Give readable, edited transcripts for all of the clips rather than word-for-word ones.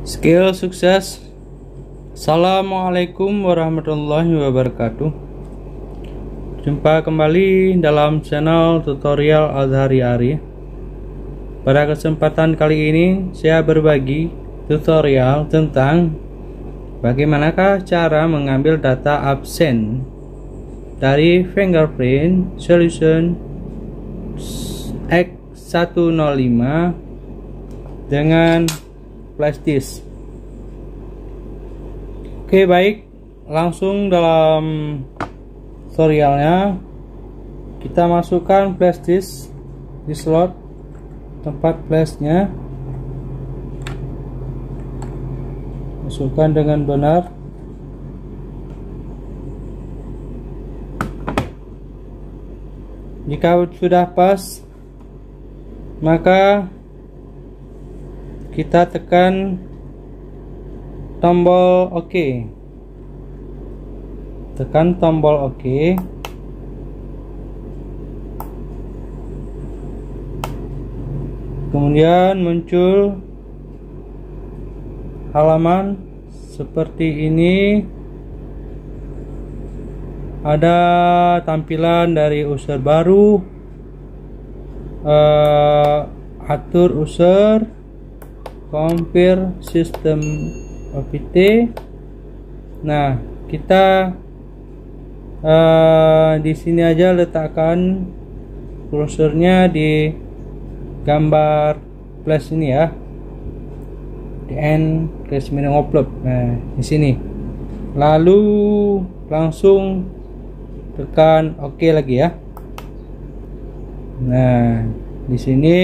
Skill sukses. Assalamualaikum warahmatullahi wabarakatuh. Jumpa kembali dalam channel tutorial Azhari Ari. Pada kesempatan kali ini saya berbagi tutorial tentang bagaimanakah cara mengambil data absen dari fingerprint solution X105 dengan flash disk. Oke, baik, langsung dalam tutorialnya kita masukkan flash disk di slot tempat flashnya, masukkan dengan benar. Jika sudah pas, maka kita tekan tombol OK. Tekan tombol OK. Kemudian muncul halaman seperti ini. Ada tampilan dari user baru, atur user, compare system OPT. Nah, kita di sini aja letakkan kursornya di gambar flash ini ya, di end case menu upload. Nah, di sini. Lalu langsung tekan OK lagi ya. Nah, di sini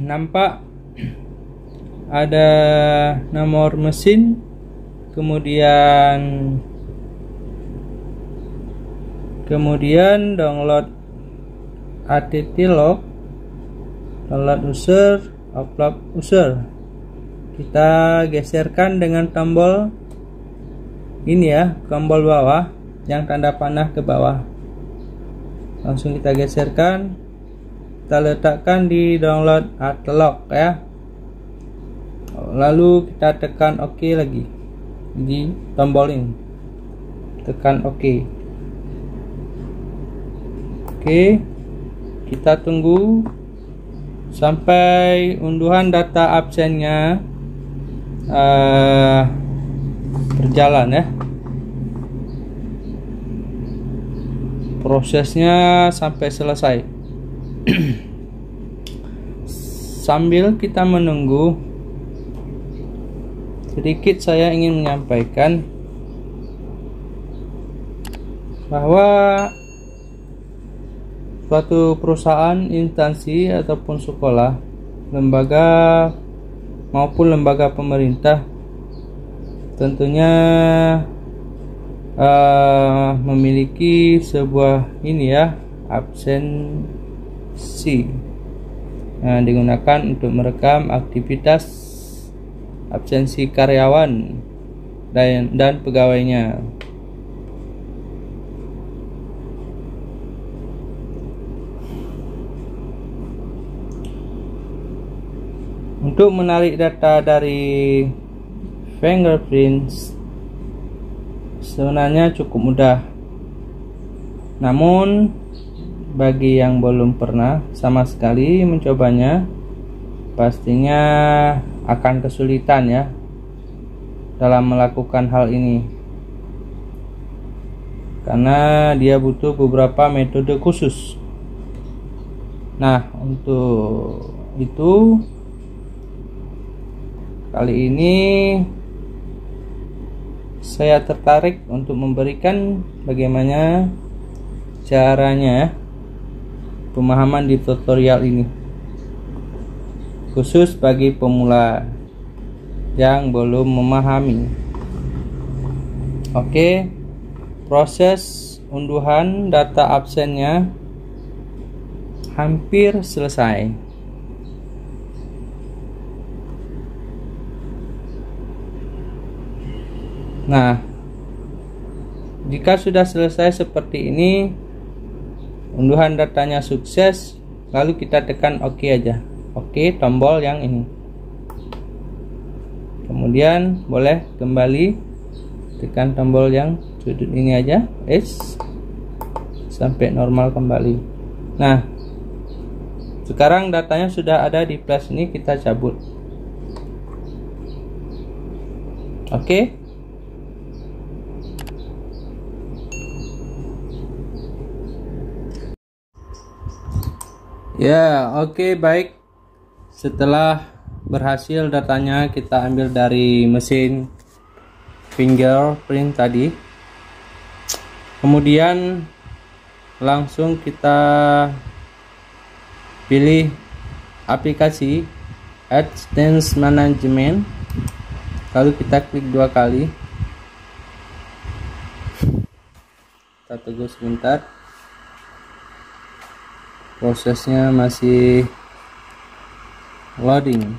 nampak ada nomor mesin, kemudian download ATT log, download user, upload user. Kita geserkan dengan tombol ini ya, tombol bawah yang tanda panah ke bawah. Langsung kita geserkan, kita letakkan di download ATT log ya. Lalu kita tekan OK lagi di tombol ini, tekan OK. Oke, kita tunggu sampai unduhan data absennya berjalan ya. Prosesnya sampai selesai. Sambil kita menunggu, sedikit saya ingin menyampaikan bahwa suatu perusahaan, instansi ataupun sekolah, lembaga maupun lembaga pemerintah tentunya memiliki sebuah ini ya, absensi digunakan untuk merekam aktivitas absensi karyawan dan pegawainya. Untuk menarik data dari fingerprints sebenarnya cukup mudah. Namun bagi yang belum pernah sama sekali mencobanya, pastinya akan kesulitan ya dalam melakukan hal ini, karena dia butuh beberapa metode khusus. Nah, untuk itu kali ini saya tertarik untuk memberikan bagaimana caranya pemahaman di tutorial ini, khusus bagi pemula yang belum memahami. Oke, proses unduhan data absennya hampir selesai. Nah, jika sudah selesai seperti ini, unduhan datanya sukses, lalu kita tekan OK aja. OK, tombol yang ini. Kemudian boleh kembali tekan tombol yang sudut ini aja, sampai normal kembali. Nah, sekarang datanya sudah ada di flash ini, kita cabut. Oke. Ya, oke, baik. Setelah berhasil datanya kita ambil dari mesin fingerprint tadi, kemudian langsung kita pilih aplikasi AdSense Management, lalu kita klik 2 kali. Kita tunggu sebentar, prosesnya masih loading.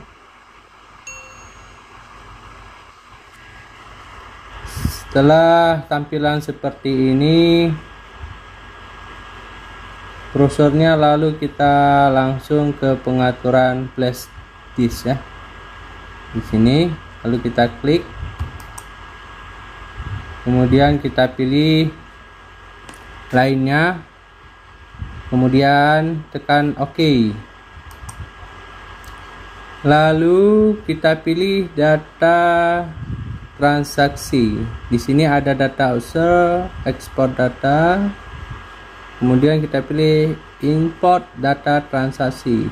Setelah tampilan seperti ini, kursornya, lalu kita langsung ke pengaturan flash disk ya. Di sini, lalu kita klik, kemudian kita pilih lainnya, kemudian tekan OK. Lalu kita pilih data transaksi. Di sini ada data user, ekspor data. Kemudian kita pilih import data transaksi.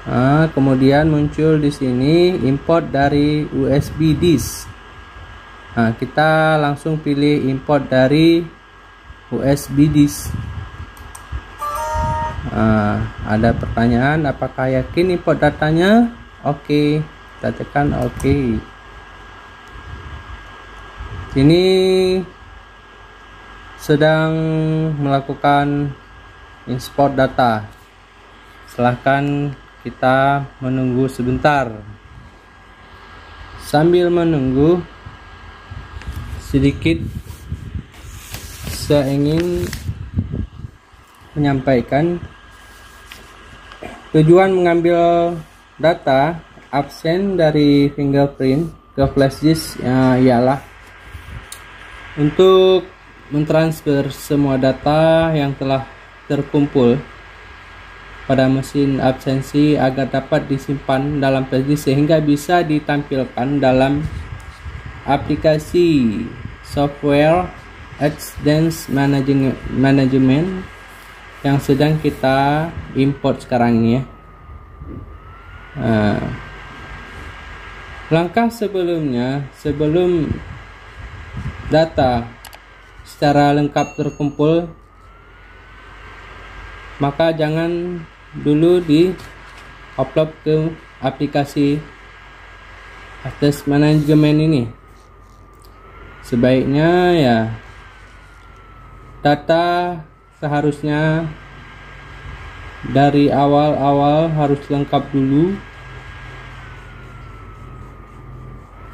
Nah, kemudian muncul di sini import dari USB disk. Nah, kita langsung pilih import dari USB disk. Ada pertanyaan, apakah yakin import datanya? Oke, kita tekan OK. Ini sedang melakukan import data. Silahkan kita menunggu sebentar. Sambil menunggu, sedikit saya ingin menyampaikan tujuan mengambil data absen dari fingerprint ke flash disk ialah untuk mentransfer semua data yang telah terkumpul pada mesin absensi agar dapat disimpan dalam flash disk sehingga bisa ditampilkan dalam aplikasi software AdSense Management yang sedang kita import sekarang ini ya. Langkah sebelumnya, sebelum data secara lengkap terkumpul, maka jangan dulu di upload ke aplikasi AdSense Management ini. Sebaiknya ya data seharusnya dari awal-awal harus lengkap dulu.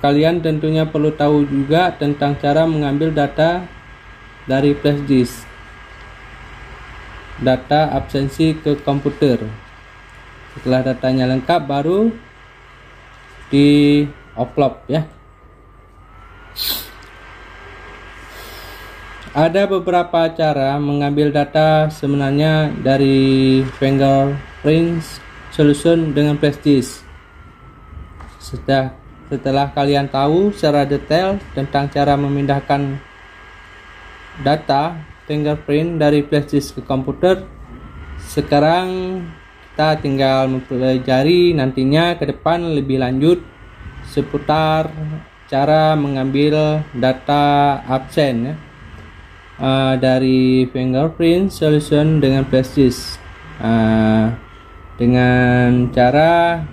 Kalian tentunya perlu tahu juga tentang cara mengambil data dari flash disk, data absensi ke komputer. Setelah datanya lengkap baru di upload ya. Ada beberapa cara mengambil data sebenarnya dari fingerprint solution dengan flash disk. Setelah kalian tahu secara detail tentang cara memindahkan data fingerprint dari flash disk ke komputer, sekarang kita tinggal mempelajari nantinya ke depan lebih lanjut seputar cara mengambil data absen ya, dari fingerprint solution dengan flash disk. Dengan cara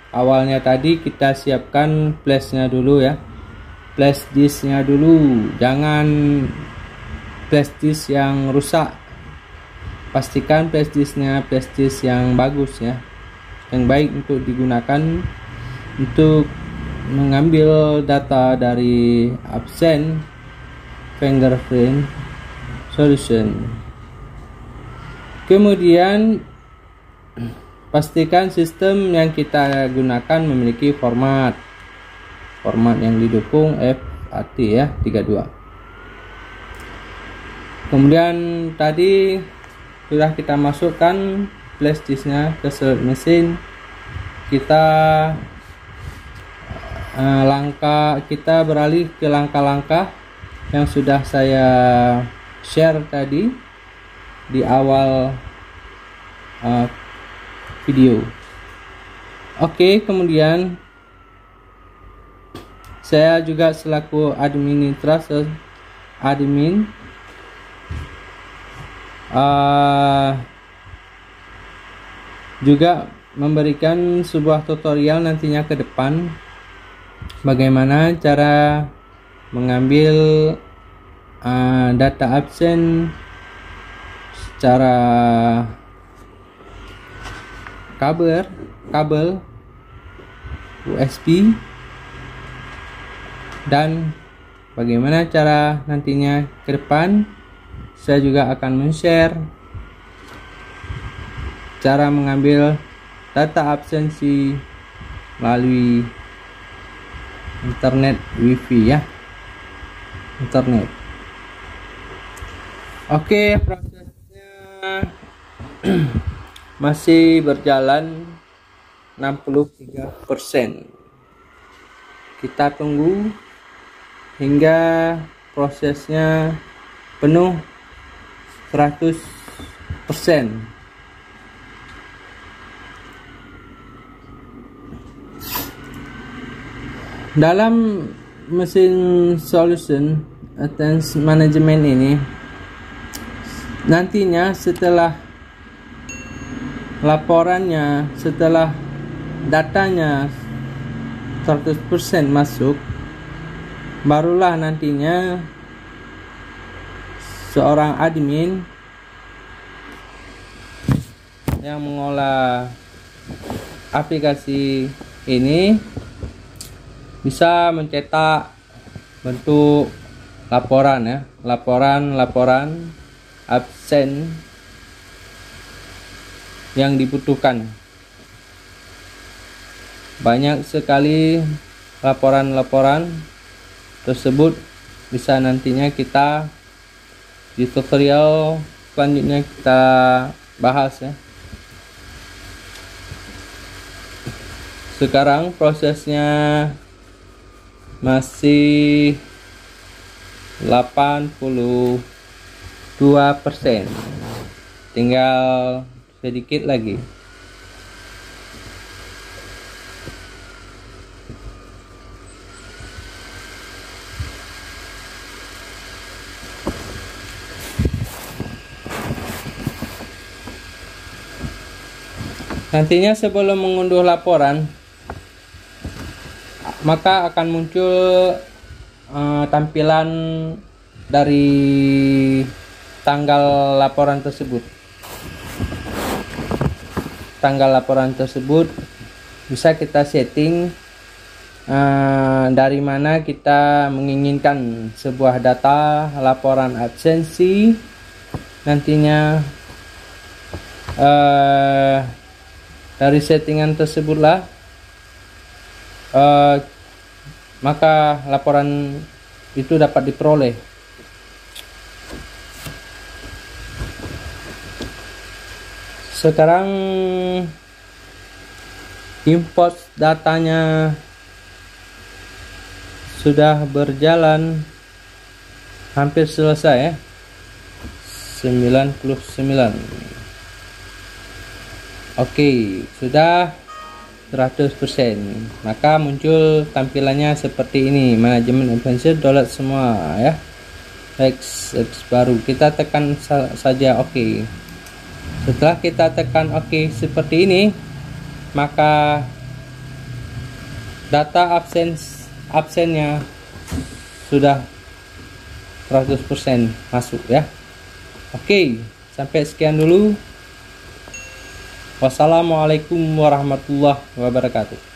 awalnya tadi kita siapkan flashnya dulu ya, flash disknya dulu, jangan flash disk yang rusak. Pastikan flash disknya flash disk yang bagus ya, yang baik untuk digunakan untuk mengambil data dari absen fingerprint solution. Kemudian pastikan sistem yang kita gunakan memiliki format yang didukung FAT ya 32. Kemudian tadi sudah kita masukkan flash disknya ke slot mesin. Kita beralih ke langkah-langkah yang sudah saya share tadi di awal video. Oke, kemudian saya juga selaku administrator juga memberikan sebuah tutorial nantinya ke depan bagaimana cara mengambil data absen secara kabel USB, dan bagaimana cara nantinya ke depan saya juga akan men-share cara mengambil data absensi melalui internet wifi ya, internet. Oke, prosesnya masih berjalan 63%. Kita tunggu hingga prosesnya penuh 100%. Dalam mesin solution attendance management ini nantinya setelah laporannya, setelah datanya 100% masuk, barulah nantinya seorang admin yang mengolah aplikasi ini bisa mencetak bentuk laporan ya, laporan absen yang dibutuhkan. Banyak sekali laporan tersebut bisa nantinya kita di tutorial selanjutnya kita bahas ya. Sekarang prosesnya masih 82%, tinggal sedikit lagi. Nantinya sebelum mengunduh laporan, maka akan muncul tampilan dari tanggal laporan tersebut. Tanggal laporan tersebut bisa kita setting dari mana kita menginginkan sebuah data laporan absensi. Nantinya dari settingan tersebutlah maka laporan itu dapat diperoleh. Sekarang import datanya sudah berjalan hampir selesai ya, 99. Oke, sudah 100%. Maka muncul tampilannya seperti ini, manajemen advanced download semua ya. Apps baru kita tekan saja oke. Setelah kita tekan oke seperti ini, maka data absennya sudah 100% masuk ya. Oke, sampai sekian dulu. Wassalamualaikum warahmatullahi wabarakatuh.